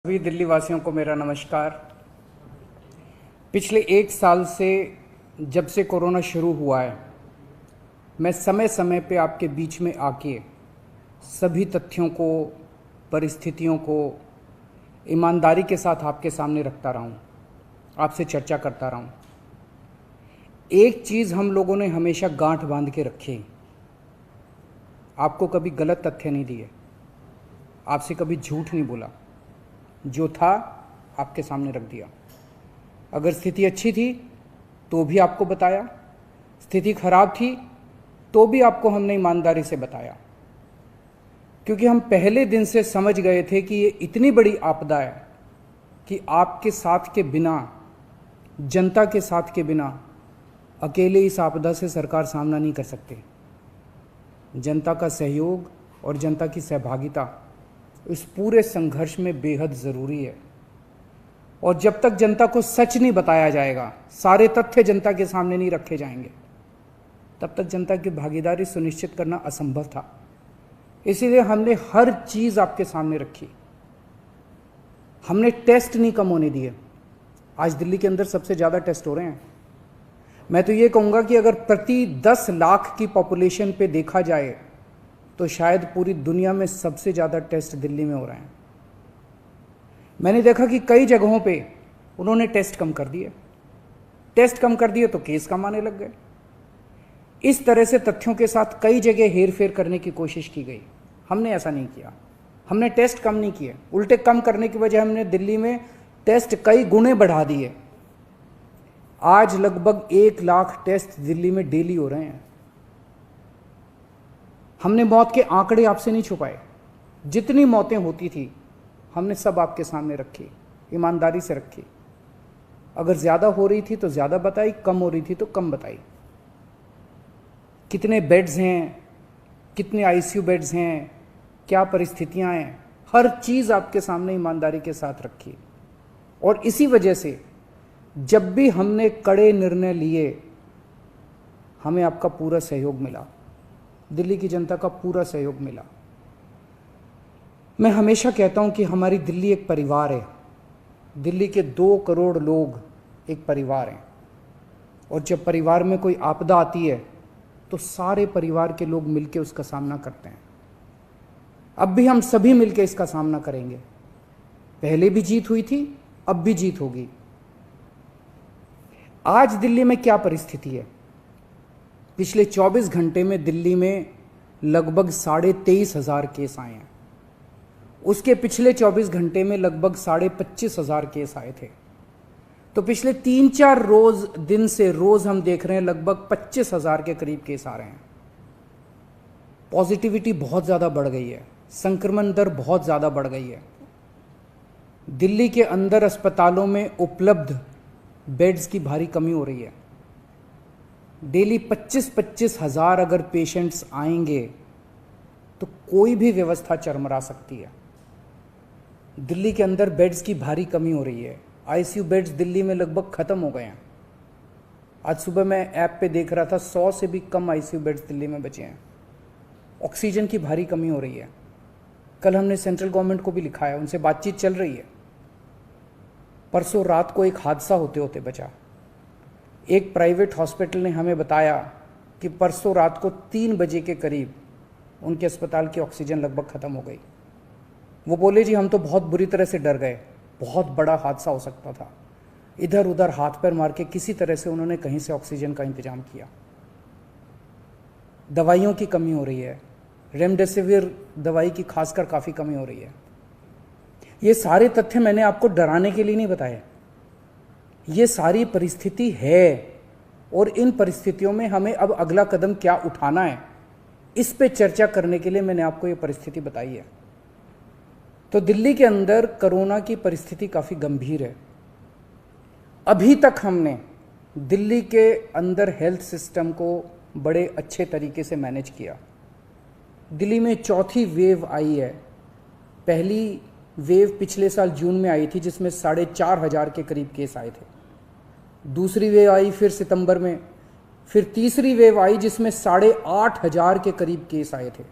सभी दिल्ली वासियों को मेरा नमस्कार। पिछले एक साल से जब से कोरोना शुरू हुआ है, मैं समय समय पे आपके बीच में आके सभी तथ्यों को, परिस्थितियों को ईमानदारी के साथ आपके सामने रखता रहा हूँ, आपसे चर्चा करता रहा हूँ। एक चीज़ हम लोगों ने हमेशा गांठ बांध के रखी, आपको कभी गलत तथ्य नहीं दिए, आपसे कभी झूठ नहीं बोला, जो था आपके सामने रख दिया। अगर स्थिति अच्छी थी तो भी आपको बताया, स्थिति खराब थी तो भी आपको हमने ईमानदारी से बताया, क्योंकि हम पहले दिन से समझ गए थे कि ये इतनी बड़ी आपदा है कि आपके साथ के बिना, जनता के साथ के बिना अकेले इस आपदा से सरकार सामना नहीं कर सकती। जनता का सहयोग और जनता की सहभागिता इस पूरे संघर्ष में बेहद ज़रूरी है। और जब तक जनता को सच नहीं बताया जाएगा, सारे तथ्य जनता के सामने नहीं रखे जाएंगे, तब तक जनता की भागीदारी सुनिश्चित करना असंभव था। इसीलिए हमने हर चीज़ आपके सामने रखी। हमने टेस्ट नहीं कम होने दिए। आज दिल्ली के अंदर सबसे ज़्यादा टेस्ट हो रहे हैं। मैं तो ये कहूँगा कि अगर प्रति 10 लाख की पॉपुलेशन पे देखा जाए तो शायद पूरी दुनिया में सबसे ज़्यादा टेस्ट दिल्ली में हो रहे हैं। मैंने देखा कि कई जगहों पे उन्होंने टेस्ट कम कर दिए। टेस्ट कम कर दिए तो केस कम आने लग गए। इस तरह से तथ्यों के साथ कई जगह हेरफेर करने की कोशिश की गई। हमने ऐसा नहीं किया। हमने टेस्ट कम नहीं किए, उल्टे कम करने की वजह हमने दिल्ली में टेस्ट कई गुने बढ़ा दिए। आज लगभग 1 लाख टेस्ट दिल्ली में डेली हो रहे हैं। हमने मौत के आंकड़े आपसे नहीं छुपाए। जितनी मौतें होती थी हमने सब आपके सामने रखी, ईमानदारी से रखी। अगर ज़्यादा हो रही थी तो ज़्यादा बताई, कम हो रही थी तो कम बताई। कितने बेड्स हैं, कितने आईसीयू बेड्स हैं, क्या परिस्थितियां हैं, हर चीज़ आपके सामने ईमानदारी के साथ रखी। और इसी वजह से जब भी हमने कड़े निर्णय लिए, हमें आपका पूरा सहयोग मिला, दिल्ली की जनता का पूरा सहयोग मिला। मैं हमेशा कहता हूं कि हमारी दिल्ली एक परिवार है। दिल्ली के 2 करोड़ लोग एक परिवार हैं। और जब परिवार में कोई आपदा आती है तो सारे परिवार के लोग मिलकर उसका सामना करते हैं। अब भी हम सभी मिलकर इसका सामना करेंगे। पहले भी जीत हुई थी, अब भी जीत होगी। आज दिल्ली में क्या परिस्थिति है? पिछले 24 घंटे में दिल्ली में लगभग 23,500 केस आए हैं। उसके पिछले 24 घंटे में लगभग 25,500 केस आए थे। तो पिछले 3-4 दिन से रोज हम देख रहे हैं लगभग 25,000 के करीब केस आ रहे हैं। पॉजिटिविटी बहुत ज़्यादा बढ़ गई है, संक्रमण दर बहुत ज़्यादा बढ़ गई है। दिल्ली के अंदर अस्पतालों में उपलब्ध बेड्स की भारी कमी हो रही है। डेली 25-25 हज़ार अगर पेशेंट्स आएंगे तो कोई भी व्यवस्था चरमरा सकती है। दिल्ली के अंदर बेड्स की भारी कमी हो रही है। आईसीयू बेड्स दिल्ली में लगभग ख़त्म हो गए हैं। आज सुबह मैं ऐप पे देख रहा था 100 से भी कम आईसीयू बेड्स दिल्ली में बचे हैं। ऑक्सीजन की भारी कमी हो रही है। कल हमने सेंट्रल गवर्नमेंट को भी लिखा है, उनसे बातचीत चल रही है। परसों रात को एक हादसा होते होते बचा। एक प्राइवेट हॉस्पिटल ने हमें बताया कि परसों रात को 3 बजे के करीब उनके अस्पताल की ऑक्सीजन लगभग ख़त्म हो गई। वो बोले जी हम तो बहुत बुरी तरह से डर गए, बहुत बड़ा हादसा हो सकता था। इधर उधर हाथ पैर मार के किसी तरह से उन्होंने कहीं से ऑक्सीजन का इंतजाम किया। दवाइयों की कमी हो रही है, रेमडेसिविर दवाई की खासकर काफ़ी कमी हो रही है। ये सारे तथ्य मैंने आपको डराने के लिए नहीं बताए। ये सारी परिस्थिति है और इन परिस्थितियों में हमें अब अगला कदम क्या उठाना है, इस पे चर्चा करने के लिए मैंने आपको ये परिस्थिति बताई है। तो दिल्ली के अंदर कोरोना की परिस्थिति काफ़ी गंभीर है। अभी तक हमने दिल्ली के अंदर हेल्थ सिस्टम को बड़े अच्छे तरीके से मैनेज किया। दिल्ली में 4थी वेव आई है। पहली वेव पिछले साल जून में आई थी जिसमें 4,500 के करीब केस आए थे। दूसरी वेव आई फिर सितंबर में, फिर तीसरी वेव आई जिसमें 8,500 के करीब केस आए थे।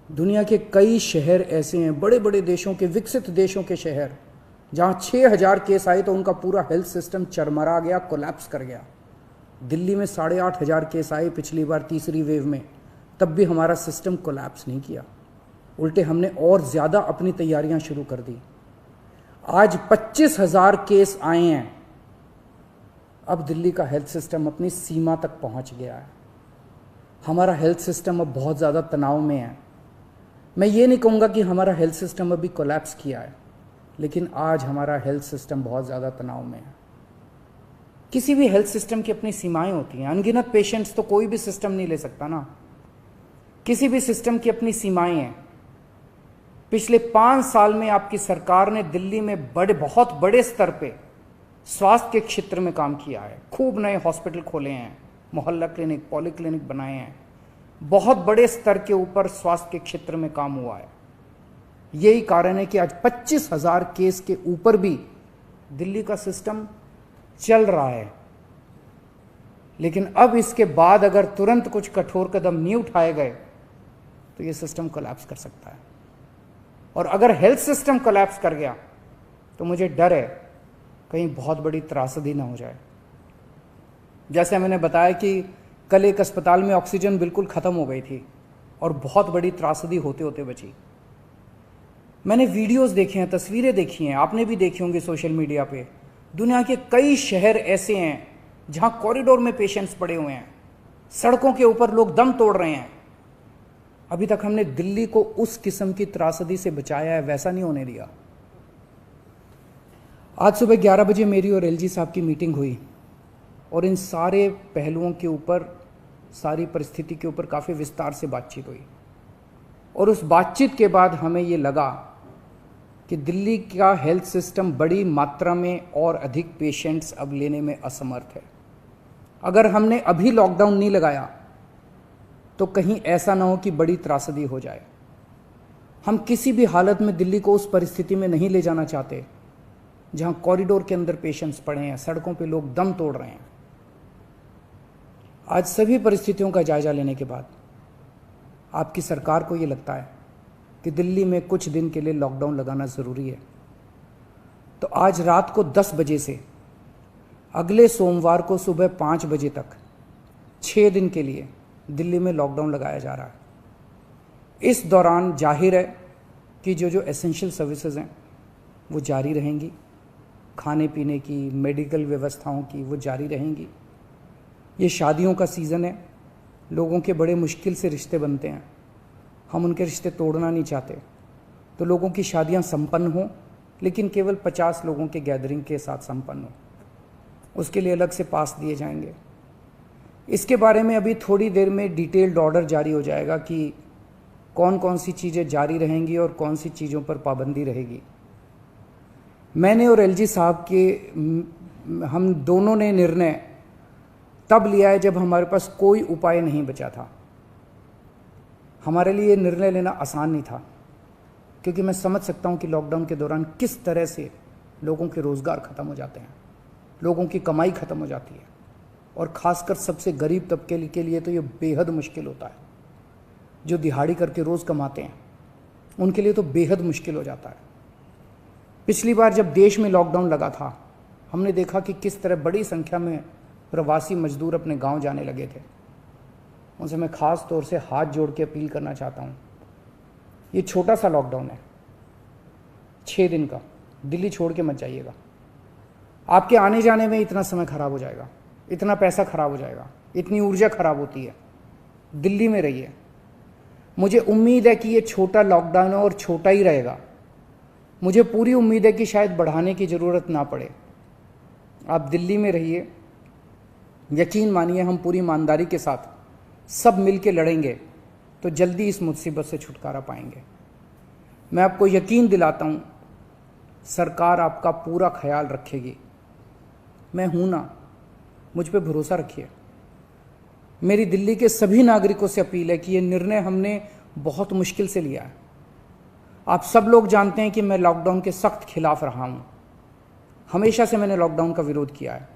दुनिया के कई शहर ऐसे हैं, बड़े बड़े देशों के, विकसित देशों के शहर, जहाँ 6,000 केस आए तो उनका पूरा हेल्थ सिस्टम चरमरा गया, कोलैप्स कर गया। दिल्ली में 8,500 केस आए पिछली बार तीसरी वेव में, तब भी हमारा सिस्टम कोलैप्स नहीं किया, उल्टे हमने और ज़्यादा अपनी तैयारियां शुरू कर दी। आज 25,000 केस आए हैं। अब दिल्ली का हेल्थ सिस्टम अपनी सीमा तक पहुंच गया है। हमारा हेल्थ सिस्टम अब बहुत ज़्यादा तनाव में है। मैं ये नहीं कहूँगा कि हमारा हेल्थ सिस्टम अभी कोलैप्स किया है, लेकिन आज हमारा हेल्थ सिस्टम बहुत ज़्यादा तनाव में है। किसी भी हेल्थ सिस्टम की अपनी सीमाएं होती हैं। अनगिनत पेशेंट्स तो कोई भी सिस्टम नहीं ले सकता ना। किसी भी सिस्टम की अपनी सीमाएं हैं। पिछले 5 साल में आपकी सरकार ने दिल्ली में बहुत बड़े स्तर पे स्वास्थ्य के क्षेत्र में काम किया है। खूब नए हॉस्पिटल खोले हैं, मोहल्ला क्लिनिक, पॉली क्लिनिक बनाए हैं। बहुत बड़े स्तर के ऊपर स्वास्थ्य के क्षेत्र में काम हुआ है। यही कारण है कि आज 25,000 केस के ऊपर भी दिल्ली का सिस्टम चल रहा है। लेकिन अब इसके बाद अगर तुरंत कुछ कठोर कदम नहीं उठाए गए तो ये सिस्टम कोलैप्स कर सकता है। और अगर हेल्थ सिस्टम कोलैप्स कर गया तो मुझे डर है कहीं बहुत बड़ी त्रासदी ना हो जाए। जैसे मैंने बताया कि कल एक अस्पताल में ऑक्सीजन बिल्कुल ख़त्म हो गई थी और बहुत बड़ी त्रासदी होते होते बची। मैंने वीडियोस देखे हैं, तस्वीरें देखी हैं, आपने भी देखी होंगी सोशल मीडिया पे। दुनिया के कई शहर ऐसे हैं जहां कॉरिडोर में पेशेंट्स पड़े हुए हैं, सड़कों के ऊपर लोग दम तोड़ रहे हैं। अभी तक हमने दिल्ली को उस किस्म की त्रासदी से बचाया है, वैसा नहीं होने दिया। आज सुबह 11 बजे मेरी और एलजी साहब की मीटिंग हुई और इन सारे पहलुओं के ऊपर, सारी परिस्थिति के ऊपर काफ़ी विस्तार से बातचीत हुई। और उस बातचीत के बाद हमें ये लगा कि दिल्ली का हेल्थ सिस्टम बड़ी मात्रा में और अधिक पेशेंट्स अब लेने में असमर्थ है। अगर हमने अभी लॉकडाउन नहीं लगाया तो कहीं ऐसा ना हो कि बड़ी त्रासदी हो जाए। हम किसी भी हालत में दिल्ली को उस परिस्थिति में नहीं ले जाना चाहते जहां कॉरिडोर के अंदर पेशेंट्स पड़े हैं, सड़कों पे लोग दम तोड़ रहे हैं। आज सभी परिस्थितियों का जायजा लेने के बाद आपकी सरकार को ये लगता है कि दिल्ली में कुछ दिन के लिए लॉकडाउन लगाना ज़रूरी है। तो आज रात को 10 बजे से अगले सोमवार को सुबह 5 बजे तक 6 दिन के लिए दिल्ली में लॉकडाउन लगाया जा रहा है। इस दौरान जाहिर है कि जो एसेंशियल सर्विसेज हैं वो जारी रहेंगी, खाने पीने की, मेडिकल व्यवस्थाओं की वो जारी रहेंगी। ये शादियों का सीज़न है, लोगों के बड़े मुश्किल से रिश्ते बनते हैं, हम उनके रिश्ते तोड़ना नहीं चाहते। तो लोगों की शादियां संपन्न हों, लेकिन केवल 50 लोगों के गैदरिंग के साथ संपन्न हो। उसके लिए अलग से पास दिए जाएंगे। इसके बारे में अभी थोड़ी देर में डिटेल्ड ऑर्डर जारी हो जाएगा कि कौन कौन सी चीज़ें जारी रहेंगी और कौन सी चीज़ों पर पाबंदी रहेगी। मैंने और एलजी साहब के हम दोनों ने निर्णय तब लिया है जब हमारे पास कोई उपाय नहीं बचा था। हमारे लिए ये निर्णय लेना आसान नहीं था, क्योंकि मैं समझ सकता हूँ कि लॉकडाउन के दौरान किस तरह से लोगों के रोज़गार ख़त्म हो जाते हैं, लोगों की कमाई ख़त्म हो जाती है, और ख़ासकर सबसे गरीब तबके के लिए तो ये बेहद मुश्किल होता है। जो दिहाड़ी करके रोज़ कमाते हैं उनके लिए तो बेहद मुश्किल हो जाता है। पिछली बार जब देश में लॉकडाउन लगा था, हमने देखा कि किस तरह बड़ी संख्या में प्रवासी मजदूर अपने गांव जाने लगे थे। उनसे मैं ख़ास तौर से हाथ जोड़ के अपील करना चाहता हूँ, ये छोटा सा लॉकडाउन है, 6 दिन का, दिल्ली छोड़ के मत जाइएगा। आपके आने जाने में इतना समय खराब हो जाएगा, इतना पैसा खराब हो जाएगा, इतनी ऊर्जा खराब होती है। दिल्ली में रहिए। मुझे उम्मीद है कि ये छोटा लॉकडाउन है और छोटा ही रहेगा। मुझे पूरी उम्मीद है कि शायद बढ़ाने की ज़रूरत ना पड़े। आप दिल्ली में रहिए। यकीन मानिए, हम पूरी ईमानदारी के साथ सब मिल के लड़ेंगे तो जल्दी इस मुसीबत से छुटकारा पाएंगे। मैं आपको यकीन दिलाता हूँ, सरकार आपका पूरा ख्याल रखेगी। मैं हूँ ना, मुझ पे भरोसा रखिए। मेरी दिल्ली के सभी नागरिकों से अपील है कि ये निर्णय हमने बहुत मुश्किल से लिया है। आप सब लोग जानते हैं कि मैं लॉकडाउन के सख्त खिलाफ रहा हूँ। हमेशा से मैंने लॉकडाउन का विरोध किया है।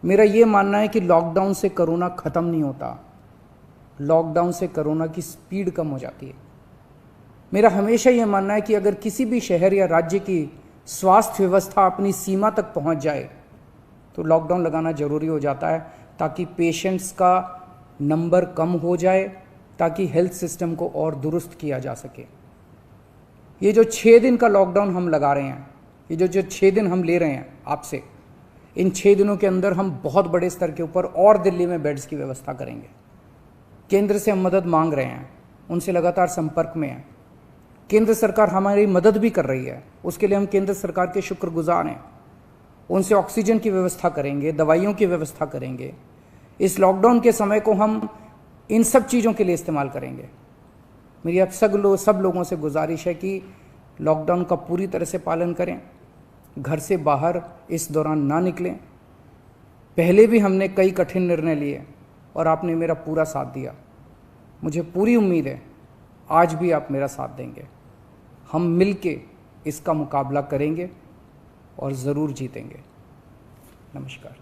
मेरा ये मानना है कि लॉकडाउन से कोरोना ख़त्म नहीं होता, लॉकडाउन से कोरोना की स्पीड कम हो जाती है। मेरा हमेशा ये मानना है कि अगर किसी भी शहर या राज्य की स्वास्थ्य व्यवस्था अपनी सीमा तक पहुंच जाए तो लॉकडाउन लगाना जरूरी हो जाता है, ताकि पेशेंट्स का नंबर कम हो जाए, ताकि हेल्थ सिस्टम को और दुरुस्त किया जा सके। ये जो 6 दिन का लॉकडाउन हम लगा रहे हैं, ये जो 6 दिन हम ले रहे हैं आपसे, इन 6 दिनों के अंदर हम बहुत बड़े स्तर के ऊपर और दिल्ली में बेड्स की व्यवस्था करेंगे। केंद्र से हम मदद मांग रहे हैं, उनसे लगातार संपर्क में हैं। केंद्र सरकार हमारी मदद भी कर रही है, उसके लिए हम केंद्र सरकार के शुक्रगुजार हैं। उनसे ऑक्सीजन की व्यवस्था करेंगे, दवाइयों की व्यवस्था करेंगे। इस लॉकडाउन के समय को हम इन सब चीज़ों के लिए इस्तेमाल करेंगे। मेरी अब सब लोगों से गुजारिश है कि लॉकडाउन का पूरी तरह से पालन करें, घर से बाहर इस दौरान ना निकलें। पहले भी हमने कई कठिन निर्णय लिए और आपने मेरा पूरा साथ दिया। मुझे पूरी उम्मीद है आज भी आप मेरा साथ देंगे। हम मिलके इसका मुकाबला करेंगे और ज़रूर जीतेंगे। नमस्कार।